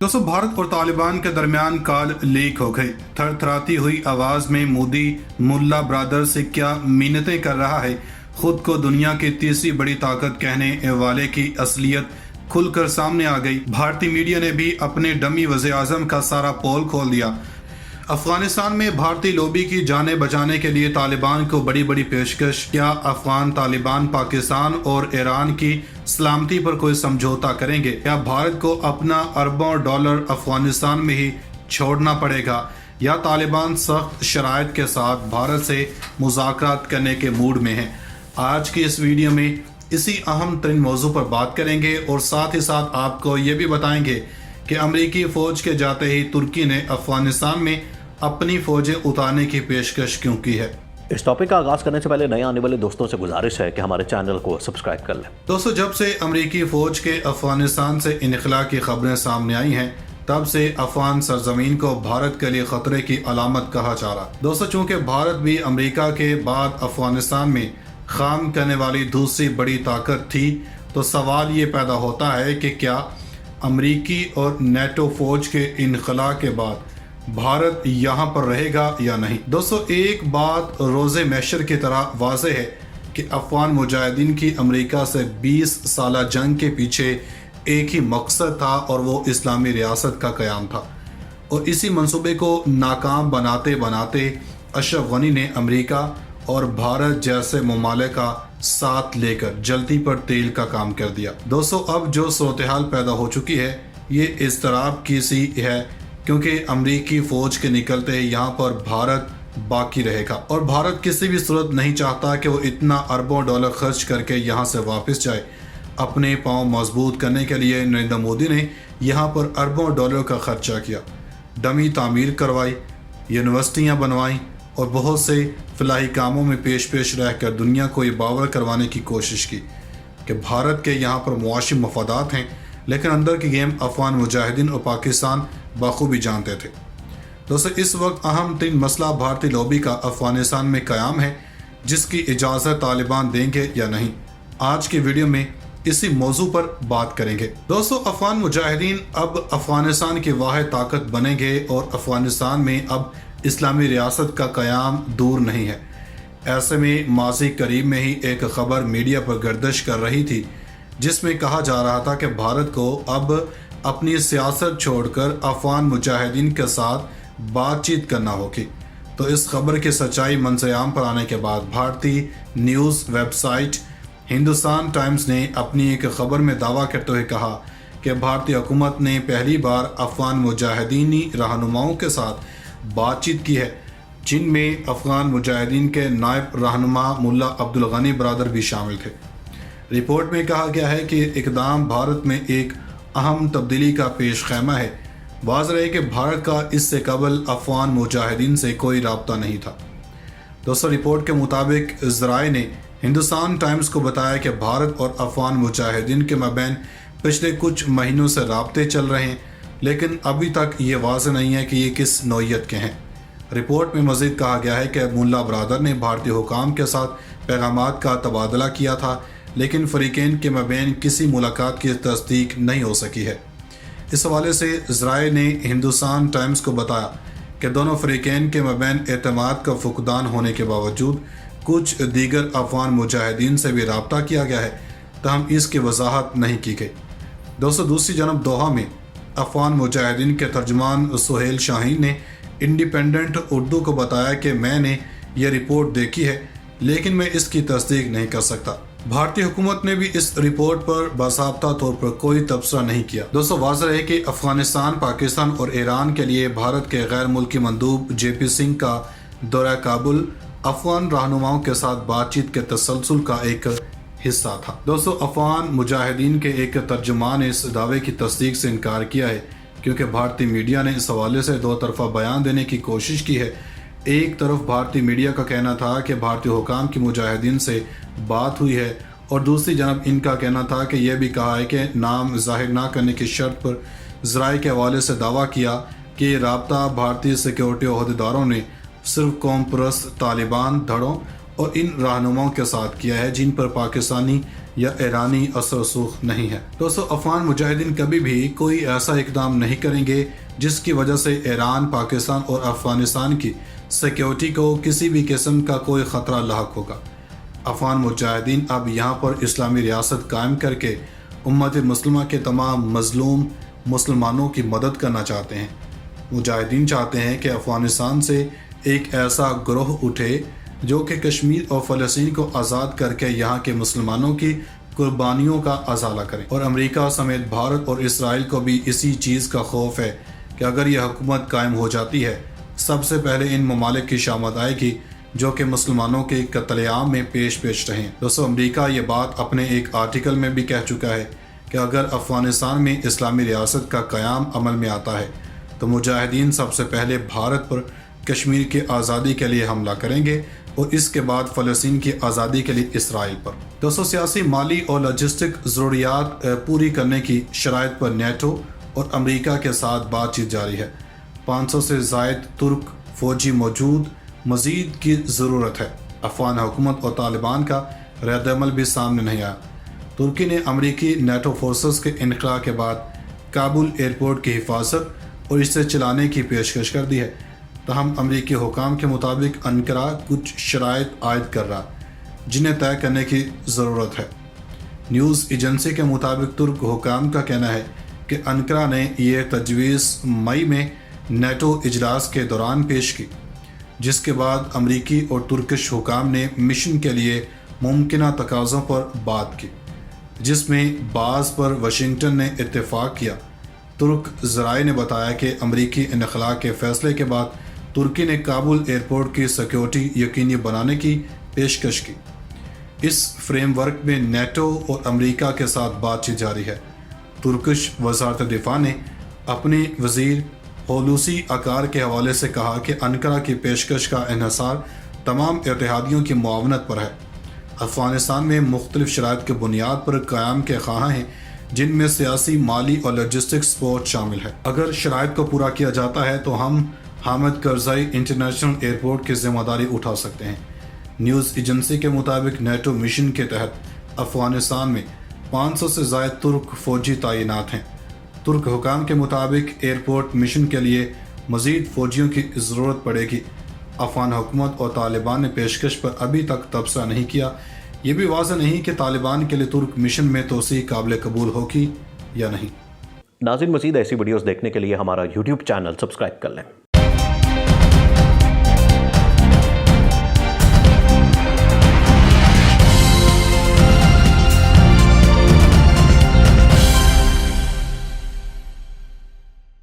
दोस्तों, भारत और तालिबान के दरमियान कॉल लीक हो गई। थरथराती हुई आवाज में मोदी मुल्ला ब्रदर से क्या मिन्नतें कर रहा है। खुद को दुनिया की तीसरी बड़ी ताकत कहने वाले की असलियत खुलकर सामने आ गई। भारतीय मीडिया ने भी अपने डमी वज़ीर आज़म का सारा पोल खोल दिया। अफगानिस्तान में भारतीय लॉबी की जानें बचाने के लिए तालिबान को बड़ी बड़ी पेशकश। क्या अफगान तालिबान पाकिस्तान और ईरान की सलामती पर कोई समझौता करेंगे? क्या भारत को अपना अरबों डॉलर अफगानिस्तान में ही छोड़ना पड़ेगा, या तालिबान सख्त शराइत के साथ भारत से मुज़ाकरात करने के मूड में है? आज की इस वीडियो में इसी अहम तरीन मौजू पर बात करेंगे और साथ ही साथ आपको ये भी बताएंगे कि अमरीकी फ़ौज के जाते ही तुर्की ने अफगानिस्तान में अपनी फ़ौजें उतारने की पेशकश क्यों की है। इस टॉपिक का आगाज करने से पहले नए आने वाले दोस्तों से गुजारिश है कि हमारे चैनल को सब्सक्राइब कर लें। दोस्तों, जब से अमरीकी फ़ौज के अफगानिस्तान से इनखला की खबरें सामने आई हैं, तब से अफगान सरजमीन को भारत के लिए खतरे की अलामत कहा जा रहा। दोस्तों, चूँकि भारत भी अमरीका के बाद अफगानिस्तान में काम करने वाली दूसरी बड़ी ताकत थी, तो सवाल ये पैदा होता है कि क्या अमरीकी और नेटो फौज के इनखला के बाद भारत यहाँ पर रहेगा या नहीं। दोस्तों, एक बात रोज़े मैशर की तरह वाज़े है कि अफगान मुजाहिदीन की अमरीका से 20 साला जंग के पीछे एक ही मकसद था, और वो इस्लामी रियासत का क़याम था। और इसी मंसूबे को नाकाम बनाते बनाते अशरफ गनी ने अमरीका और भारत जैसे ममालिक का साथ लेकर जल्दी पर तेल का काम कर दिया। दोस्तों, अब जो सूरत हाल पैदा हो चुकी है, ये इज़्तिराब की सी है, क्योंकि अमरीकी फ़ौज के निकलते यहाँ पर भारत बाकी रहेगा, और भारत किसी भी सूरत नहीं चाहता कि वो इतना अरबों डॉलर खर्च करके यहाँ से वापस जाए। अपने पाँव मजबूत करने के लिए नरेंद्र मोदी ने यहाँ पर अरबों डॉलर का खर्चा किया, डमी तामीर करवाई, यूनिवर्सिटियाँ बनवाई और बहुत से फलाही कामों में पेश रहकर दुनिया को ये बावर करवाने की कोशिश की कि भारत के यहाँ पर मुआशी मफादात हैं, लेकिन अंदर की गेम अफगान मुजाहिदीन और पाकिस्तान बखूबी जानते थे। दोस्तों, इस वक्त अहम तीन मसला भारतीय लॉबी का अफगानिस्तान में क़याम है, जिसकी इजाज़त तालिबान देंगे या नहीं। आज की वीडियो में इसी मौजू पर बात करेंगे। दोस्तों, अफगान मुजाहिदीन अब अफगानिस्तान की वाहिद ताकत बनेंगे और अफगानिस्तान में अब इस्लामी रियासत का क़याम दूर नहीं है। ऐसे में माजी करीब में ही एक ख़बर मीडिया पर गर्दिश कर रही थी, जिसमें कहा जा रहा था कि भारत को अब अपनी सियासत छोड़कर अफगान मुजाहिदीन के साथ बातचीत करना होगी। तो इस खबर की सच्चाई मंज़र-ए-आम पर आने के बाद भारतीय न्यूज़ वेबसाइट हिंदुस्तान टाइम्स ने अपनी एक ख़बर में दावा करते हुए कहा कि भारतीय हुकूमत ने पहली बार अफगान मुजाहिदीनी रहनुमाओं के साथ बातचीत की है, जिनमें अफगान मुजाहिदीन के नायब रहनुमा मुल्ला अब्दुल गनी ब्रदर भी शामिल थे। रिपोर्ट में कहा गया है कि इक़दाम भारत में एक अहम तब्दीली का पेश खैमा है। वाज़ेह है कि भारत का इससे कबल अफगान मुजाहिदीन से कोई राब्ता नहीं था। दोस्तों, रिपोर्ट के मुताबिक ज़राए ने हिंदुस्तान टाइम्स को बताया कि भारत और अफगान मुजाहिदीन के मबैन पिछले कुछ महीनों से राब्ते चल रहे हैं, लेकिन अभी तक ये वाज़ेह नहीं है कि ये किस नौइयत के हैं। रिपोर्ट में मज़ीद कहा गया है कि मुल्ला ब्रदर ने भारतीय हुकाम के साथ पैगामात का तबादला किया था, लेकिन फ़रीक़ैन के मबैन किसी मुलाकात की तस्दीक नहीं हो सकी है। इस हवाले से ज़राए ने हिंदुस्तान टाइम्स को बताया कि दोनों फ़रीक़ैन के मबैन एतमाद का फुक़दान होने के बावजूद कुछ दीगर अफगान मुजाहिदीन से भी रब्ता किया गया है, तहम इसकी वजाहत नहीं की गई। दोस्तों, दूसरी जानब दोहा में अफगान मुजाहिदीन के तर्जुमान सुहेल शाहीन ने इंडिपेंडेंट उर्दू को बताया कि मैंने यह रिपोर्ट देखी है, लेकिन मैं इसकी तस्दीक नहीं कर सकता। भारतीय हुकूमत ने भी इस रिपोर्ट पर बाज़ाब्ता तौर पर कोई तबसरा नहीं किया। दोस्तों, वाज़ेह है कि अफगानिस्तान, पाकिस्तान और ईरान के लिए भारत के गैर मुल्की मंदूब JP सिंह का दौरा काबुल अफगान रहनुमाओं के साथ बातचीत के तसलसल का एक हिस्सा था। दोस्तों, अफगान मुजाहिदीन के एक तर्जुमान ने इस दावे की तस्दीक से इनकार किया है, क्योंकि भारतीय मीडिया ने इस हवाले से दो तरफा बयान देने की कोशिश की है। एक तरफ भारतीय मीडिया का कहना था कि भारतीय हुकाम की मुजाहिदीन से बात हुई है, और दूसरी जानब इनका कहना था कि यह भी कहा है कि नाम जाहिर ना करने की शर्त पर ज़राए के हवाले से दावा किया कि ये राब्ता भारतीय सिक्योरिटी अहदेदारों ने सिर्फ कौम परस्त तालिबान धड़ों और इन रहनुमाओं के साथ किया है, जिन पर पाकिस्तानी یا ایرانی اثر رسوخ نہیں ہے۔ دوستو، افغان مجاہدین کبھی بھی کوئی ایسا اقدام نہیں کریں گے جس کی وجہ سے ایران، پاکستان اور افغانستان کی سیکیورٹی کو کسی بھی قسم کا کوئی خطرہ لاحق ہوگا۔ افغان مجاہدین اب یہاں پر اسلامی ریاست قائم کر کے امت مسلمہ کے تمام مظلوم مسلمانوں کی مدد کرنا چاہتے ہیں۔ مجاہدین چاہتے ہیں کہ افغانستان سے ایک ایسا گروہ اٹھے جو کہ کشمیر اور فلسطین کو آزاد کر کے یہاں کے مسلمانوں کی قربانیوں کا ازالہ کریں، اور امریکہ سمیت بھارت اور اسرائیل کو بھی اسی چیز کا خوف ہے کہ اگر یہ حکومت قائم ہو جاتی ہے، سب سے پہلے ان ممالک کی شامت آئے گی جو کہ مسلمانوں کے قتل عام میں پیش رہیں۔ دوستو، امریکہ یہ بات اپنے ایک آرٹیکل میں بھی کہہ چکا ہے کہ اگر افغانستان میں اسلامی ریاست کا قیام عمل میں آتا ہے تو مجاہدین سب سے پہلے بھارت پر کشمیر کی آزادی کے لیے حملہ کریں گے اور اس کے بعد فلسطین کی آزادی کے لیے اسرائیل پر۔ دوستو، سیاسی، مالی اور لاجسٹک ضروریات پوری کرنے کی شرائط پر نیٹو اور امریکہ کے ساتھ بات چیت جاری ہے۔ 500 سے زائد ترک فوجی موجود، مزید کی ضرورت ہے۔ افغان حکومت اور طالبان کا رد عمل بھی سامنے نہیں آیا۔ ترکی نے امریکی نیٹو فورسز کے انخلاء کے بعد کابل ایئرپورٹ کی حفاظت اور اسے چلانے کی پیشکش کر دی ہے، تاہم امریکی حکام کے مطابق انقرہ کچھ شرائط عائد کر رہا جنہیں طے کرنے کی ضرورت ہے۔ نیوز ایجنسی کے مطابق ترک حکام کا کہنا ہے کہ انقرہ نے یہ تجویز مئی میں نیٹو اجلاس کے دوران پیش کی، جس کے بعد امریکی اور ترکش حکام نے مشن کے لیے ممکنہ تقاضوں پر بات کی، جس میں بعض پر واشنگٹن نے اتفاق کیا۔ ترک ذرائع نے بتایا کہ امریکی انخلاء کے فیصلے کے بعد ترکی نے کابل ایئرپورٹ کی سیکیورٹی یقینی بنانے کی پیشکش کی۔ اس فریم ورک میں نیٹو اور امریکہ کے ساتھ بات چیت جاری ہے۔ ترکش وزارت دفاع نے اپنے وزیر ہولوسی اکار کے حوالے سے کہا کہ انقرہ کی پیشکش کا انحصار تمام اتحادیوں کی معاونت پر ہے۔ افغانستان میں مختلف شرائط کی بنیاد پر قیام کے خواہاں ہیں، جن میں سیاسی، مالی اور لاجسٹک سپورٹ شامل ہے۔ اگر شرائط کو پورا کیا جاتا ہے تو ہم حامد کرزائی انٹرنیشنل ایئرپورٹ کی ذمہ داری اٹھا سکتے ہیں۔ نیوز ایجنسی کے مطابق نیٹو مشن کے تحت افغانستان میں 500 سے زائد ترک فوجی تعینات ہیں۔ ترک حکام کے مطابق ایئرپورٹ مشن کے لیے مزید فوجیوں کی ضرورت پڑے گی۔ افغان حکومت اور طالبان نے پیشکش پر ابھی تک تبصرہ نہیں کیا۔ یہ بھی واضح نہیں کہ طالبان کے لیے ترک مشن میں توسیع قابل قبول ہوگی یا نہیں۔ ناظرین، مزید ایسی ویڈیوز دیکھنے کے لیے ہمارا YouTube چینل سبسکرائب کر لیں۔